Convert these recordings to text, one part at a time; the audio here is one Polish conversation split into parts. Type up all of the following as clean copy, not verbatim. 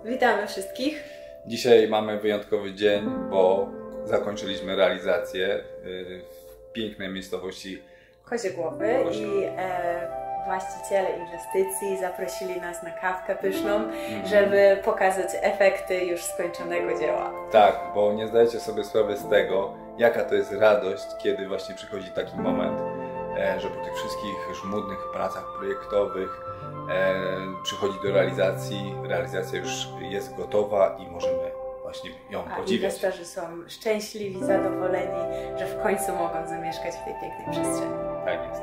Witamy wszystkich. Dzisiaj mamy wyjątkowy dzień, bo zakończyliśmy realizację w pięknej miejscowości Kozie Głowy i właściciele inwestycji zaprosili nas na kawkę pyszną, żeby pokazać efekty już skończonego dzieła. Tak, bo nie zdajecie sobie sprawy z tego, jaka to jest radość, kiedy właśnie przychodzi taki moment, że po tych wszystkich żmudnych pracach projektowych przychodzi do realizacji, realizacja już jest gotowa i możemy właśnie ją podziwiać. Inwestorzy są szczęśliwi, zadowoleni, że w końcu mogą zamieszkać w tej pięknej przestrzeni. Tak jest.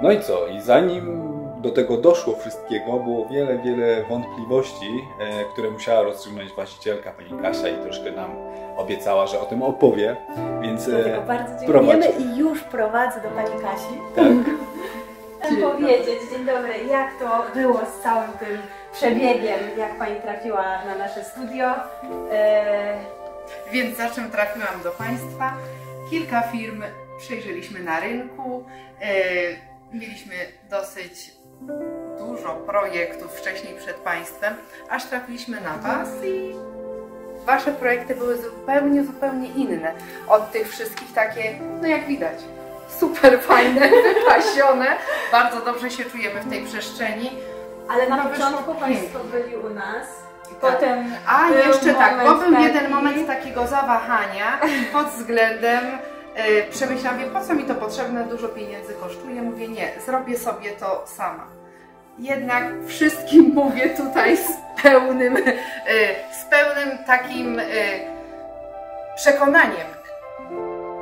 No i co? I zanim do tego doszło wszystkiego, było wiele wątpliwości, które musiała rozstrzygnąć właścicielka, pani Kasia, i troszkę nam obiecała, że o tym opowie, więc dlatego bardzo dziękujemy i już prowadzę do pani Kasi. Tak. Chcę powiedzieć, dzień dobry, jak to było z całym tym przebiegiem, jak pani trafiła na nasze studio. Więc za czym trafiłam do Państwa? Kilka firm przejrzeliśmy na rynku, mieliśmy dosyć dużo projektów wcześniej przed Państwem, aż trafiliśmy na Was i Wasze projekty były zupełnie inne od tych wszystkich, takie, no jak widać, super fajne, wypasione, bardzo dobrze się czujemy w tej przestrzeni. Ale na początku Państwo byli u nas, tak. Potem jeszcze tak, bo był jeden moment takiego zawahania pod względem przemyślałam, po co mi to potrzebne, dużo pieniędzy kosztuje, mówię nie, zrobię sobie to sama. Jednak wszystkim mówię tutaj z pełnym takim przekonaniem.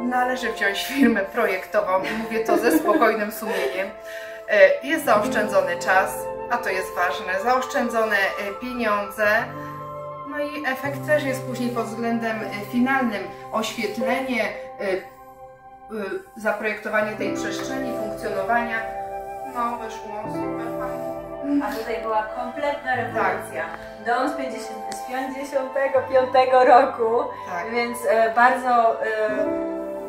Należy wziąć firmę projektową i mówię to ze spokojnym sumieniem. Jest zaoszczędzony czas, a to jest ważne, zaoszczędzone pieniądze. No i efekt też jest później pod względem finalnym. Oświetlenie, zaprojektowanie tej przestrzeni, funkcjonowania, no wyszło super fajnie. A tutaj była kompletna rewolucja. Tak. Dom z 55 roku, tak. Więc bardzo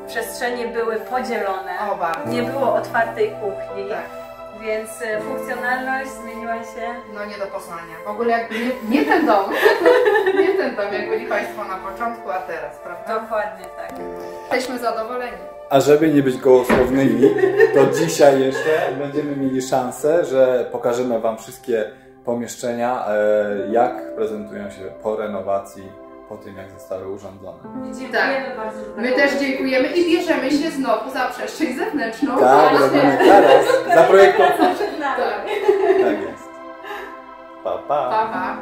przestrzenie były podzielone, nie było otwartej kuchni, tak. Więc funkcjonalność zmieniła się... No nie do poznania. W ogóle jakby nie ten dom, nie ten dom, jak byli Państwo na początku, a teraz, prawda? Dokładnie tak. Jesteśmy zadowoleni. A żeby nie być gołosłownymi, to dzisiaj jeszcze będziemy mieli szansę, że pokażemy Wam wszystkie pomieszczenia, jak prezentują się po renowacji, po tym jak zostały urządzone. Dziękujemy bardzo. My też dziękujemy i bierzemy się znowu za przestrzeń zewnętrzną. Tak, robimy teraz. Zaprojektować. Tak. Tak jest. Pa, pa. Pa, pa.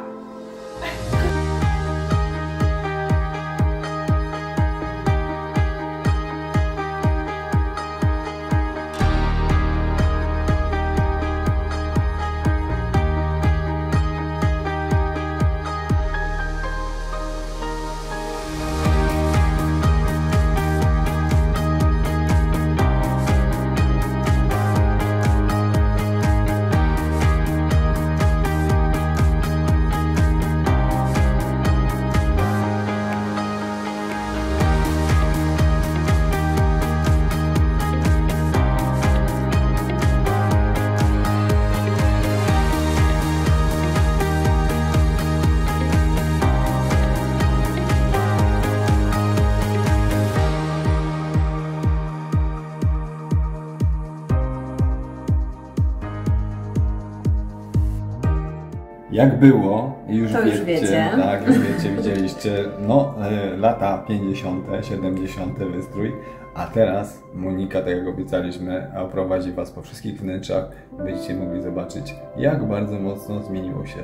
Jak było, już to wiecie, już wiecie. Tak, już wiecie, widzieliście, no lata 50., 70. wystrój, a teraz Monika, tak jak obiecaliśmy, oprowadzi Was po wszystkich wnętrzach, będziecie mogli zobaczyć, jak bardzo mocno zmieniło się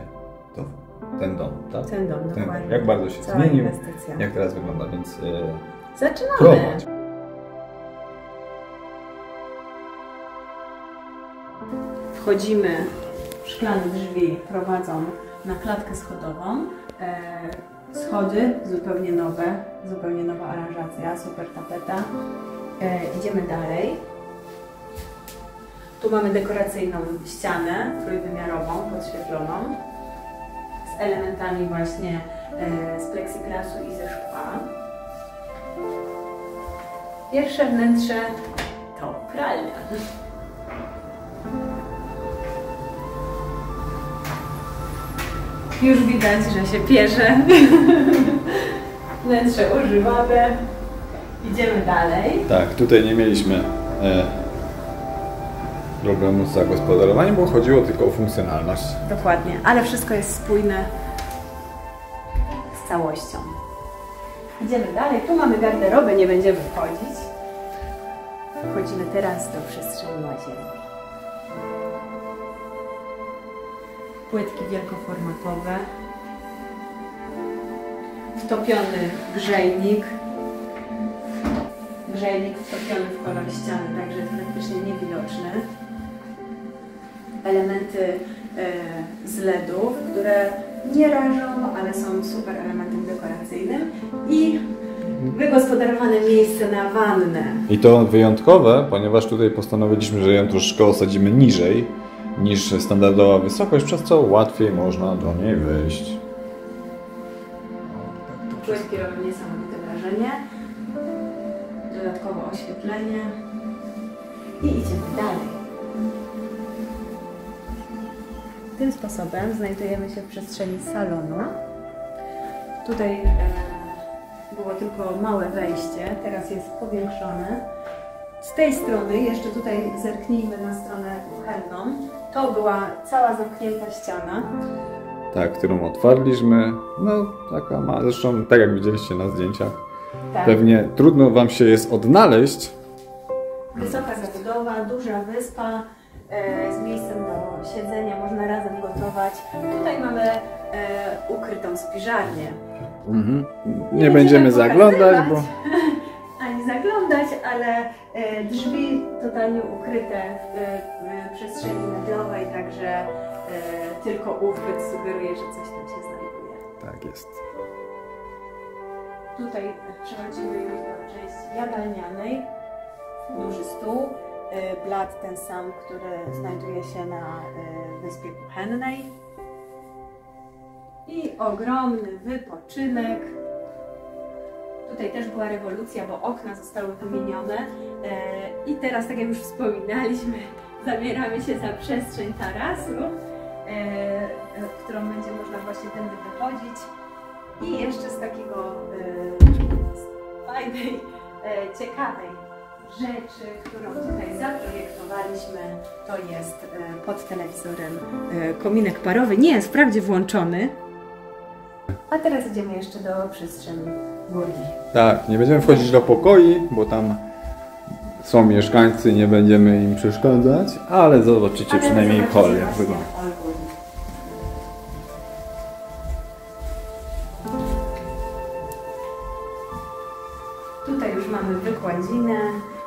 ten dom, tak? Ten dom, dokładnie. Jak bardzo się Cała zmienił, inwestycja. Jak teraz wygląda, więc zaczynamy. Prowadź. Wchodzimy. Szklane drzwi prowadzą na klatkę schodową. Schody zupełnie nowa aranżacja, super tapeta. Idziemy dalej. Tu mamy dekoracyjną ścianę trójwymiarową, podświetloną, z elementami właśnie z plexiklasu i ze szkła. Pierwsze wnętrze to pralnia. Już widać, że się pierze. Wnętrze używane. Idziemy dalej. Tak, tutaj nie mieliśmy problemu z zagospodarowaniem, bo chodziło tylko o funkcjonalność. Dokładnie, ale wszystko jest spójne z całością. Idziemy dalej. Tu mamy garderobę, nie będziemy wchodzić. Wchodzimy teraz do przestrzeni łazienki. Płytki wielkoformatowe. Wtopiony grzejnik. Grzejnik wtopiony w kolor ściany, także jest praktycznie niewidoczny. Elementy z LED-ów, które nie rażą, ale są super elementem dekoracyjnym. I wygospodarowane miejsce na wannę. I to wyjątkowe, ponieważ tutaj postanowiliśmy, że ją troszkę osadzimy niżej niż standardowa wysokość, przez co łatwiej można do niej wejść. Płytki robią niesamowite wrażenie. Dodatkowo oświetlenie. I idziemy dalej. Tym sposobem znajdujemy się w przestrzeni salonu. Tutaj było tylko małe wejście, teraz jest powiększone. Z tej strony, jeszcze tutaj zerknijmy na stronę kuchenną, to była cała zamknięta ściana. Tak, którą otwarliśmy. No, taka ma, zresztą tak jak widzieliście na zdjęciach. Tak. Pewnie trudno Wam się jest odnaleźć. Wysoka zabudowa, duża wyspa z miejscem do siedzenia, można razem gotować. Tutaj mamy ukrytą spiżarnię. Nie będziemy zaglądać, bo... Ani zaglądać, ale drzwi totalnie ukryte w przestrzeni meblowej, także tylko uchwyt sugeruje, że coś tam się znajduje. Tak jest. Tutaj przechodzimy już do części jadalnianej. Duży stół, blat ten sam, który znajduje się na wyspie kuchennej. I ogromny wypoczynek. Tutaj też była rewolucja, bo okna zostały wymienione. I teraz, tak jak już wspominaliśmy, zabieramy się za przestrzeń tarasu, którą będzie można właśnie tędy wychodzić. I jeszcze z takiego fajnej, ciekawej rzeczy, którą tutaj zaprojektowaliśmy, to jest pod telewizorem kominek parowy. Nie jest wprawdzie włączony. A teraz idziemy jeszcze do przestrzeni górnej. Tak, nie będziemy wchodzić do pokoi, bo tam są mieszkańcy, nie będziemy im przeszkadzać, ale zobaczycie przynajmniej hol, jak wygląda. Tutaj już mamy wykładzinę,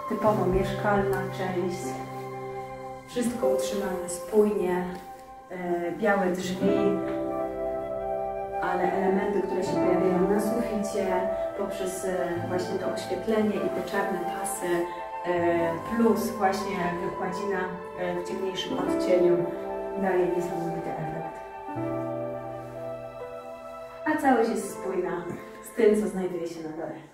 typowo mieszkalna część. Wszystko utrzymane spójnie, białe drzwi, ale elementy, które się pojawiają na suficie, poprzez właśnie to oświetlenie i te czarne pasy, plus właśnie wykładzina w ciemniejszym odcieniu daje niesamowity efekt. A całość jest spójna z tym, co znajduje się na dole.